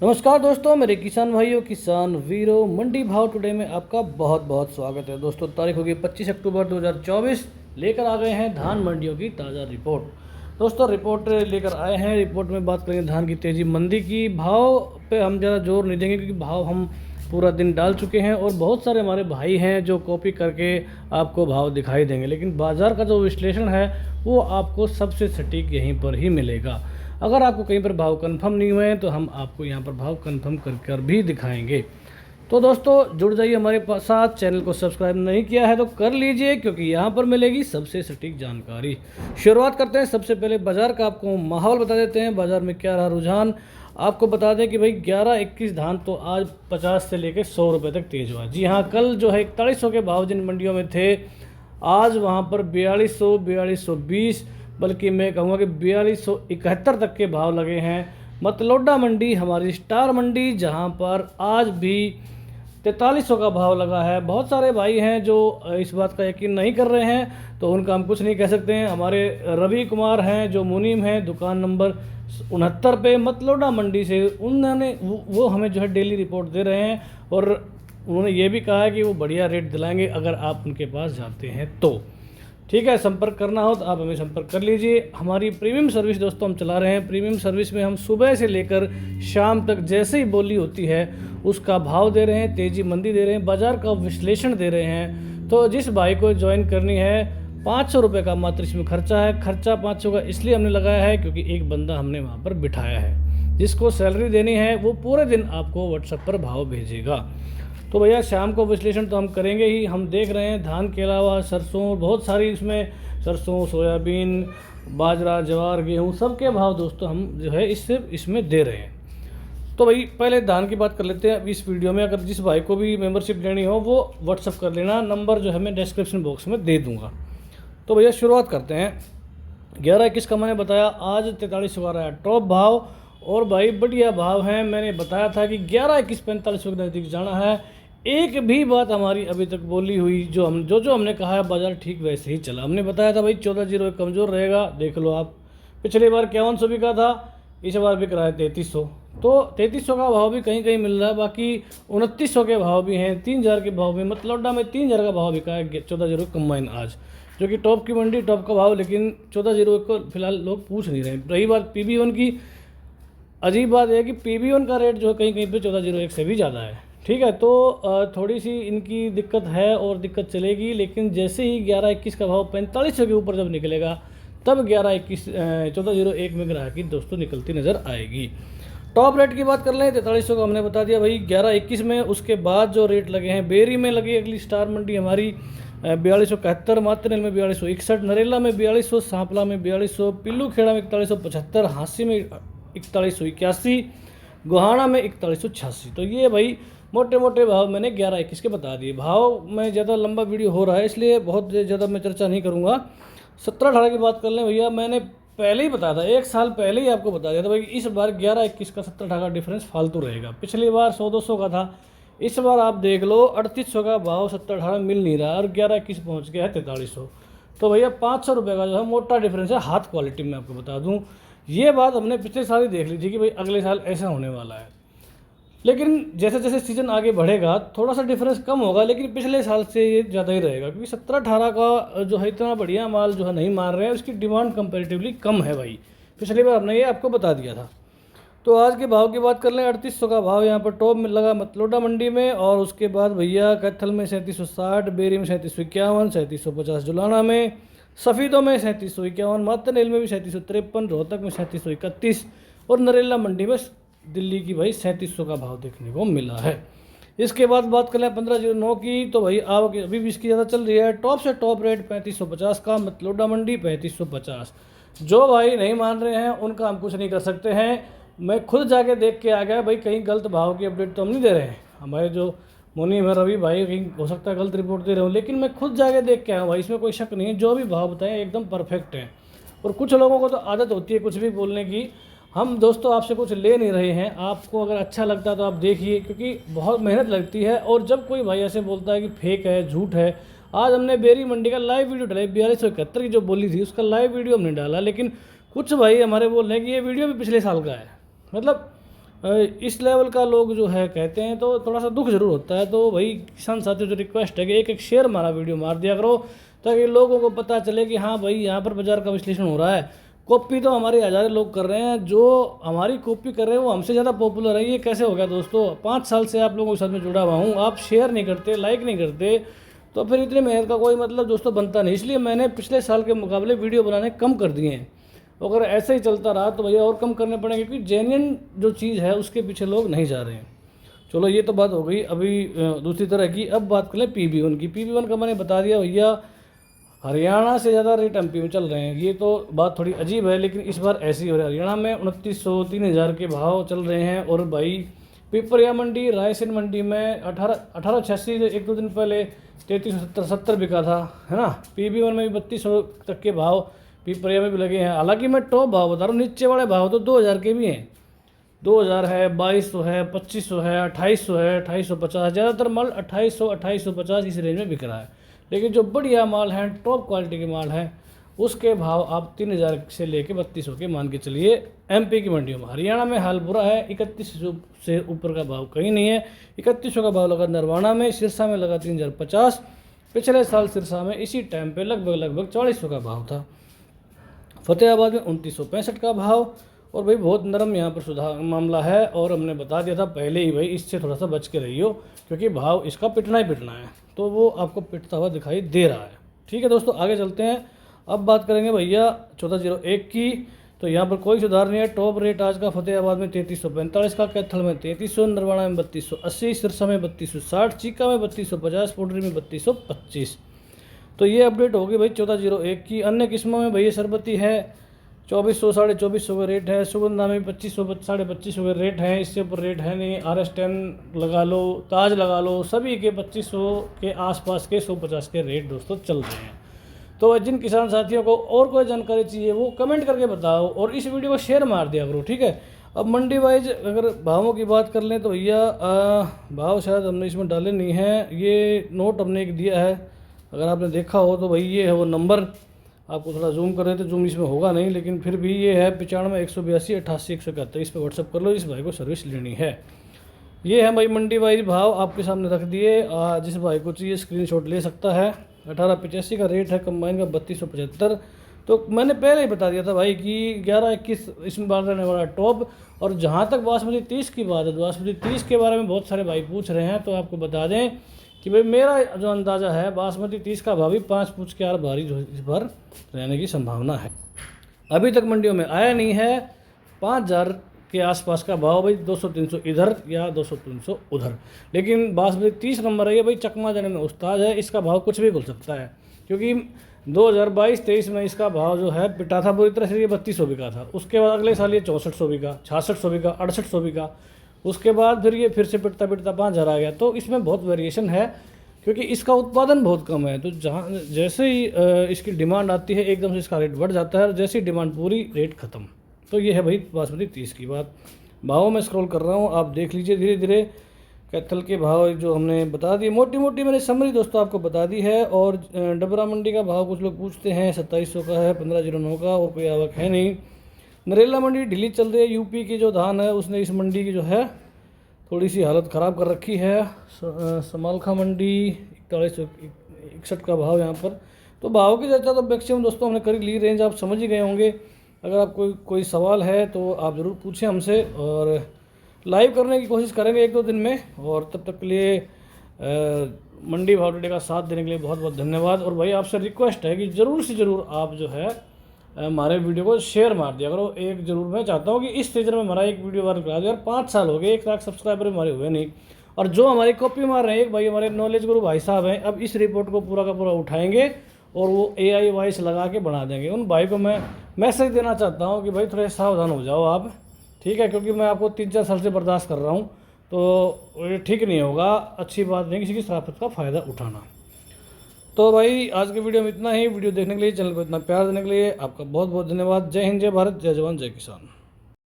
नमस्कार दोस्तों, मेरे किसान भाइयों, किसान वीरों, मंडी भाव टुडे में आपका बहुत बहुत स्वागत है। दोस्तों तारीख होगी 25 अक्टूबर 2024। लेकर आ गए हैं धान मंडियों की ताज़ा रिपोर्ट। दोस्तों रिपोर्ट लेकर आए हैं। रिपोर्ट में बात करेंगे धान की तेज़ी मंदी की। भाव पे हम ज़्यादा जोर नहीं देंगे क्योंकि भाव हम पूरा दिन डाल चुके हैं और बहुत सारे हमारे भाई हैं जो कॉपी करके आपको भाव दिखाई देंगे, लेकिन बाज़ार का जो विश्लेषण है वो आपको सबसे सटीक यहीं पर ही मिलेगा। अगर आपको कहीं पर भाव कंफर्म नहीं हुए हैं तो हम आपको यहाँ पर भाव कंफर्म कर भी दिखाएंगे। तो दोस्तों जुड़ जाइए हमारे साथ। चैनल को सब्सक्राइब नहीं किया है तो कर लीजिए क्योंकि यहाँ पर मिलेगी सबसे सटीक जानकारी। शुरुआत करते हैं। सबसे पहले बाज़ार का आपको माहौल बता देते हैं। बाज़ार में क्या रहा रुझान, आपको बता दें कि भाई 11-21 धान तो आज 50 से लेकर 100 रुपये तक तेज़ हुआ। जी हाँ, कल जो है 4100 के भाव जिन मंडियों में थे, आज वहाँ पर 4200, 4220, बल्कि मैं कहूँगा कि 4271 तक के भाव लगे हैं। मतलोडा मंडी हमारी स्टार मंडी, जहाँ पर आज भी 4300 का भाव लगा है। बहुत सारे भाई हैं जो इस बात का यकीन नहीं कर रहे हैं तो उनका हम कुछ नहीं कह सकते हैं। हमारे रवि कुमार हैं जो मुनीम हैं, दुकान नंबर 69 पे मतलोडा मंडी से, उन्होंने वो हमें जो है डेली रिपोर्ट दे रहे हैं और उन्होंने ये भी कहा है कि वो बढ़िया रेट दिलाएंगे अगर आप उनके पास जाते हैं तो। ठीक है, संपर्क करना हो तो आप हमें संपर्क कर लीजिए। हमारी प्रीमियम सर्विस दोस्तों हम चला रहे हैं। प्रीमियम सर्विस में हम सुबह से लेकर शाम तक जैसे ही बोली होती है उसका भाव दे रहे हैं, तेज़ी मंदी दे रहे हैं, बाज़ार का विश्लेषण दे रहे हैं। तो जिस भाई को ज्वाइन करनी है, 500 रुपये का मात्र इसमें खर्चा है। खर्चा 500 का इसलिए हमने लगाया है क्योंकि एक बंदा हमने वहाँ पर बिठाया है। जिसको सैलरी देनी है वो पूरे दिन आपको व्हाट्सएप पर भाव भेजेगा। तो भैया शाम को विश्लेषण तो हम करेंगे ही। हम देख रहे हैं धान के अलावा सरसों, बहुत सारी इसमें सरसों, सोयाबीन, बाजरा, ज्वार, गेहूँ सबके भाव दोस्तों हम जो है इसमें दे रहे हैं। तो भाई पहले धान की बात कर लेते हैं इस वीडियो में। अगर जिस भाई को भी मेंबरशिप लेनी हो वो व्हाट्सअप कर लेना, नंबर जो है मैं डिस्क्रिप्शन बॉक्स में दे दूँगा। तो भैया शुरुआत करते हैं। 11-21 का मैंने बताया, आज 4300 का रहा है टॉप भाव और भाई बढ़िया भाव हैं। मैंने बताया था कि 11-21 4500 के नज़दीक जाना है। एक भी बात हमारी अभी तक बोली हुई जो हमने कहा है बाज़ार ठीक वैसे ही चला। हमने बताया था भाई 1401 कमज़ोर रहेगा, देख लो आप। पिछली बार 5100 बिका था, इस बार बिक रहा है 3300। तो 3300 का भाव भी कहीं कहीं मिल रहा है, बाकी 2900 के भाव भी हैं, 3000 के भाव भी। मतलोडा में 3000 का भाव बिका है 1401 कंबाइन आज, जो कि टॉप की मंडी, टॉप का भाव। लेकिन 1401 को फिलहाल लोग पूछ नहीं रहे। रही बात PB1 की, अजीब बात है कि PB1 का रेट जो है कहीं कहीं पे 1401 से भी ज़्यादा है। ठीक है, तो थोड़ी सी इनकी दिक्कत है और दिक्कत चलेगी। लेकिन जैसे ही 11-21 का भाव 4500 के ऊपर जब निकलेगा तब 11-21 1401 में ग्राहकी दोस्तों निकलती नज़र आएगी। टॉप रेट की बात कर लें, 4300 का हमने बता दिया भाई 11-21 में। उसके बाद जो रेट लगे हैं, बेरी में लगी अगली स्टार मंडी हमारी 4271, मातरनेल में 4261, नरेला में 4200, सांपला में 4200, पिल्लू खेड़ा में 4175, हांसी में 4181, गोहाना में 4186। तो ये भाई मोटे मोटे भाव मैंने 11-21 के बता दिए। भाव में ज़्यादा लंबा वीडियो हो रहा है इसलिए बहुत ज़्यादा मैं चर्चा नहीं करूँगा। 17-18 की बात कर लें भैया, मैंने पहले ही बताया था, 1 साल पहले ही आपको बता दिया था भाई इस बार 11-21 का 17-18 का डिफरेंस फालतू रहेगा। पिछली बार 100-200 का था, इस बार आप देख लो 3800 का भाव 17-18 मिल नहीं रहा और 11-21 पहुँच गया है 4300। तो भैया 500 रुपये का जो है मोटा डिफरेंस है हाथ क्वालिटी में। आपको बता दूँ ये बात हमने पिछले साल ही देख ली थी कि भाई अगले साल ऐसा होने वाला है। लेकिन जैसे जैसे सीज़न आगे बढ़ेगा थोड़ा सा डिफरेंस कम होगा, लेकिन पिछले साल से ये ज़्यादा ही रहेगा क्योंकि 17-18 का जो है इतना बढ़िया माल जो है नहीं मार रहे हैं, उसकी डिमांड कंपैरेटिवली कम है भाई। पिछली बार हमने ये आपको बता दिया था। तो आज के भाव की बात कर लें, 3800 का भाव यहाँ पर टॉप में लगा मतलोडा मंडी में। और उसके बाद भैया कैथल में 3760, बेरी में 3751, 3750 जुलाना में, सफ़ीदों में 3751, मातरनेल में भी 3753, रोहतक में 3731 और नरेला मंडी में दिल्ली की भाई 3700 का भाव देखने को मिला है। इसके बाद बात करें 1509 की, तो भाई आवक अभी भी इसकी ज़्यादा चल रही है। टॉप से टॉप रेट 3550 का, मतलोडा मंडी 3550। जो भाई नहीं मान रहे हैं उनका हम कुछ नहीं कर सकते हैं। मैं खुद जाके देख के आ गया भाई, कहीं गलत भाव की अपडेट तो हम नहीं दे रहे हैं। हमारे जो मुनीम है रवि भाई, कहीं हो सकता है गलत रिपोर्ट दे रहे हो, लेकिन मैं खुद जाके देख के आया भाई, इसमें कोई शक नहीं है। जो भी भाव बताएं एकदम परफेक्ट है। और कुछ लोगों को तो आदत होती है कुछ भी बोलने की। हम दोस्तों आपसे कुछ ले नहीं रहे हैं, आपको अगर अच्छा लगता है तो आप देखिए, क्योंकि बहुत मेहनत लगती है। और जब कोई भाई ऐसे बोलता है कि फेक है, झूठ है, आज हमने बेरी मंडी का लाइव वीडियो डाला, 4271 की जो बोली थी उसका लाइव वीडियो हमने डाला। लेकिन कुछ भाई हमारे बोल रहे हैं कि ये वीडियो भी पिछले साल का है। मतलब इस लेवल का लोग जो है कहते हैं तो थोड़ा सा दुख जरूर होता है। तो भाई किसान साथियों से रिक्वेस्ट है कि एक एक शेयर हमारा वीडियो मार दिया करो, ताकि लोगों को पता चले कि हाँ भाई यहाँ पर बाजार का विश्लेषण हो रहा है। कॉपी तो हमारे हज़ारों लोग कर रहे हैं, जो हमारी कॉपी कर रहे हैं वो हमसे ज़्यादा पॉपुलर है। ये कैसे हो गया दोस्तों? 5 साल से आप लोगों के साथ में जुड़ा हुआ हूँ, आप शेयर नहीं करते, लाइक नहीं करते, तो फिर इतनी मेहनत का कोई मतलब दोस्तों बनता नहीं। इसलिए मैंने पिछले साल के मुकाबले वीडियो बनाने कम कर दिए हैं। अगर ऐसे ही चलता रहा तो भैया और कम करने पड़ेंगे, क्योंकि जेन्युइन जो चीज़ है उसके पीछे लोग नहीं जा रहे हैं। चलो ये तो बात हो गई अभी दूसरी तरह की। अब बात करें PB1 की। PB1 का मैंने बता दिया भैया, हरियाणा से ज़्यादा रेट MP में चल रहे हैं। ये तो बात थोड़ी अजीब है, लेकिन इस बार ऐसी हो रही है। हरियाणा में 2900 3000 के भाव चल रहे हैं। और भाई पिपरिया मंडी, रायसेन मंडी में 1886 एक दो दिन पहले 3370 बिका था, है ना। PB1 में भी 3200 तक के भाव पिपरिया में भी लगे हैं। हालांकि मैं टॉप भाव बता रहा हूँ, नीचे वाले भाव तो 2000 के भी हैं। 2000 है, 2200 है, 2500 है, 2800 है, 2850। ज़्यादातर माल 2800 2850 इस रेंज में बिक रहा है। लेकिन जो बढ़िया माल है, टॉप क्वालिटी के माल है, उसके भाव आप 3000 से लेके 3200 के मान के चलिए MP की मंडियों में। हरियाणा में हाल बुरा है, 3100 से ऊपर का भाव कहीं नहीं है। 3100 का भाव लगा नरवाना में, सिरसा में लगा 3050। पिछले साल सिरसा में इसी टाइम पे लगभग 4400 का भाव था। फतेहाबाद में 2965 का भाव। और भाई बहुत नरम यहाँ पर सुधार मामला है, और हमने बता दिया था पहले ही भाई इससे थोड़ा सा बच के रहियो, क्योंकि भाव इसका पिटना ही पिटना है। तो वो आपको पिटता हुआ दिखाई दे रहा है। ठीक है दोस्तों, आगे चलते हैं। अब बात करेंगे भैया 1401 की। तो यहाँ पर कोई सुधार नहीं है। टॉप रेट आज का फतेहाबाद में 3345 का, कैथल में 3300, नरवाना में 3280, सिरसा में 3260, चीका में 3250, पोडरी में 3225। तो ये अपडेट होगी भाई 1401 की। अन्य किस्मों में भैया शरबती है 2400 2450 का रेट है। सुगंधा में 2500 2550 का रेट है। इससे ऊपर रेट है नहीं। RS10 लगा लो, ताज लगा लो, सभी के 2500 के आसपास के 150 के रेट दोस्तों चल रहे हैं। तो जिन किसान साथियों को और कोई जानकारी चाहिए वो कमेंट करके बताओ, और इस वीडियो को शेयर मार दिया करो, ठीक है। अब मंडी वाइज अगर भावों की बात कर लें तो भैया भाव शायद हमने इसमें डाले नहीं हैं। ये नोट हमने एक दिया है, अगर आपने देखा हो तो भाई ये है वो नंबर। आपको थोड़ा जूम कर रहे थे, जूम इसमें होगा नहीं, लेकिन फिर भी ये है 95 182 88 171। इस पर व्हाट्सअप कर लो, इस भाई को सर्विस लेनी है। ये है भाई मंडी वाइज भाव आपके सामने रख दिए। जिस भाई को चाहिए स्क्रीनशॉट ले सकता है। 1885 का रेट है, कंबाइन का 3275। तो मैंने पहले ही बता दिया था भाई कि 11-21 इसमें बात रहने वाला टॉप। और जहाँ तक बासमती 30 की बात है, बासमती 30 के बारे में बहुत सारे भाई पूछ रहे हैं, तो आपको बता दें कि भाई मेरा जो अंदाज़ा है बासमती 30 का भाव भी 5 पूछ के 8 भारी जो इस बार रहने की संभावना है। अभी तक मंडियों में आया नहीं है। 5000 के आसपास का भाव भाई, 200-300 इधर या 200-300 उधर। लेकिन बासमती 30 नंबर है ये भाई, चकमा जाने में उस्ताद है। इसका भाव कुछ भी खुल सकता है, क्योंकि 2022-23 में इसका भाव जो है पिटा था पूरी तरह से। ये 3200 बिका था। उसके बाद अगले साल ये 6400 बिका, 6600 बिका, 6800 बिका। उसके बाद फिर ये फिर से पिटता पिटता 5000 आ गया। तो इसमें बहुत वेरिएशन है, क्योंकि इसका उत्पादन बहुत कम है। तो जहाँ जैसे ही इसकी डिमांड आती है एकदम से इसका रेट बढ़ जाता है, और जैसे ही डिमांड पूरी रेट ख़त्म। तो ये है भाई बासमती 30 की बात। भावों में स्क्रॉल कर रहा हूँ, आप देख लीजिए धीरे धीरे। कैथल के भाव जो हमने बता दिए, मोटी मोटी मैंने समरी दोस्तों आपको बता दी है। और डबरा मंडी का भाव कुछ लोग पूछते हैं, 2700 का है, 1509 का, और कोई आवक है नहीं। नरेला मंडी ढीली चल रही है। यूपी की जो धान है उसने इस मंडी की जो है थोड़ी सी हालत ख़राब कर रखी है। समालखा मंडी 4161 का भाव यहाँ पर। तो भाव की चर्चा तो मैक्सिमम दोस्तों हमने कर ली, रेंज आप समझ ही गए होंगे। अगर आप कोई सवाल है तो आप ज़रूर पूछें हमसे, और लाइव करने की कोशिश करेंगे 1-2 दिन में। और तब तक के लिए मंडी भाव टुडे का साथ देने के लिए बहुत बहुत धन्यवाद। और भाई आपसे रिक्वेस्ट है कि ज़रूर से ज़रूर आप जो है हमारे वीडियो को शेयर मार दिया करो। एक ज़रूर मैं चाहता हूँ कि इस सीजन में हमारा एक वीडियो वायरल करा दो यार। 5 साल हो गए, 1 लाख सब्सक्राइबर हमारे हुए नहीं। और जो हमारी कॉपी मार रहे हैं, एक भाई हमारे नॉलेज गुरु भाई साहब हैं, अब इस रिपोर्ट को पूरा का पूरा उठाएंगे और वो AI वॉइस लगा के बना देंगे। उन भाई को मैं मैसेज देना चाहता हूँ कि भाई थोड़े सावधान हो जाओ आप, ठीक है। क्योंकि मैं आपको 3-4 साल से बर्दाश्त कर रहा हूँ, तो ये ठीक नहीं होगा, अच्छी बात नहीं किसी की शराफत का फ़ायदा उठाना। तो भाई आज के वीडियो में इतना ही। वीडियो देखने के लिए, चैनल को इतना प्यार देने के लिए आपका बहुत बहुत धन्यवाद। जय हिंद, जय भारत, जय जवान, जय किसान।